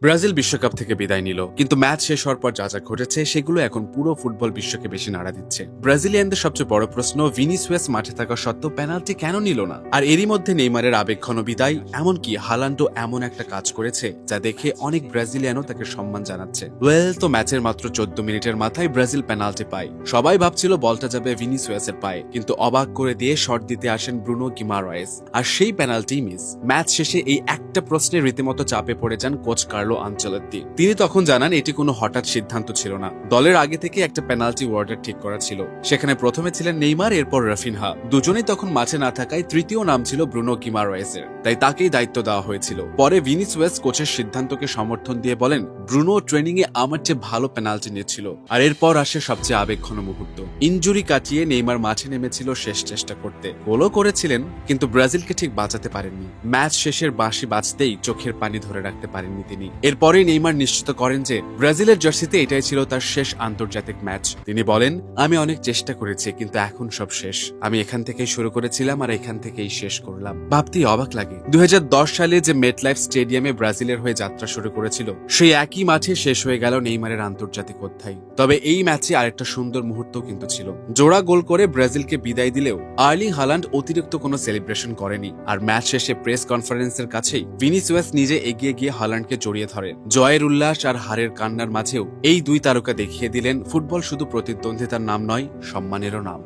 Brazil বিশ্বকাপ থেকে বিদায় নিল, কিন্তু ম্যাচ শেষ হওয়ার পর যা যা ঘটেছে সেগুলো এখন পুরো ফুটবল বিশ্বকে বেশি নাড়া দিচ্ছে। ব্রাজিলিয়ানদের সবচেয়ে বড় প্রশ্ন, ভিনিসিয়াস মাঠে থাকা সত্ত্বেও পেনাল্টি কেন নিল না? আর এরই মধ্যে নেইমারের আবেগঘন বিদায়, এমনকি হালান্ডও এমন একটা কাজ করেছে যা দেখে অনেক ব্রাজিলিয়ানও তাকে সম্মান জানাচ্ছে। তো ম্যাচের মাত্র 14 মিনিটের মাথায় ব্রাজিল পেনাল্টি পায়। সবাই ভাবছিল বলটা যাবে ভিনিসিয়াসের পায়ে, কিন্তু অবাক করে দিয়ে শট দিতে আসেন ব্রুনো গিমারায়েস, আর সেই পেনাল্টি মিস। ম্যাচ শেষে এই একটা প্রশ্নে রীতিমতো চাপে পড়ে যান কোচ কার্লো আনচেলত্তি। তিনি তখন জানান এটি কোনো হঠাৎ সিদ্ধান্ত ছিল না, দলের আগে থেকে একটা পেনাল্টি ওয়ার্ডার ঠিক করা ছিল। সেখানে প্রথমে ছিলেন নেইমার, এরপর রাফিনহা। দুজনেই তখন মাঠে না থাকায় তৃতীয় নাম ছিল ব্রুনো গিমারায়েসের, তাই তাকেই দায়িত্ব দেওয়া হয়েছিল। পরে ভিনিসিয়াস কোচের সিদ্ধান্তকে সমর্থন দিয়ে বলেন, ব্রুনো ট্রেনিং এ আমার চেয়ে ভালো পেনাল্টি নিচ্ছিল। আর এরপর আসে সবচেয়ে আবেগঘন মুহূর্ত। ইনজুরি কাটিয়ে নেইমার মাঠে নেমেছিল শেষ চেষ্টা করতে, গোলও করেছিলেন, কিন্তু ব্রাজিলকে ঠিক বাঁচাতে পারেননি। ম্যাচ শেষের বাঁশি বাজতেই চোখের পানি ধরে রাখতে পারেননি তিনি। এরপরে নেইমার নিশ্চিত করেন যে ব্রাজিলের জার্সিতে এটাই ছিল তার শেষ আন্তর্জাতিক ম্যাচ। তিনি বলেন, আমি অনেক চেষ্টা করেছি, কিন্তু এখন সব শেষ। আমি এখান থেকেই শুরু করেছিলাম আর এখান থেকেই শেষ করলাম। ভাবতেই অবাক লাগে, 2010 সালে যে মেটলাইফ স্টেডিয়ামে ব্রাজিলের হয়ে যাত্রা শুরু করেছিল, সেই একই মাঠে শেষ হয়ে গেল নেইমারের আন্তর্জাতিক অধ্যায়। তবে এই ম্যাচে আরেকটা সুন্দর মুহূর্ত কিন্তু ছিল। জোড়া গোল করে ব্রাজিলকে বিদায় দিলেও আর্লিং হালান্ড অতিরিক্ত কোনো সেলিব্রেশন করেনি। আর ম্যাচ শেষে প্রেস কনফারেন্সের কাছেই ভিনিসিয়াস নিজে এগিয়ে গিয়ে হালান্ডকে জড়িয়ে ধরে। জয়ের উল্লাস আর হারের কান্নার মাঝেও এই দুই তারকা দেখিয়ে দিলেন ফুটবল শুধু প্রতিদ্বন্দ্বিতার নাম নয়, সম্মানেরও নাম।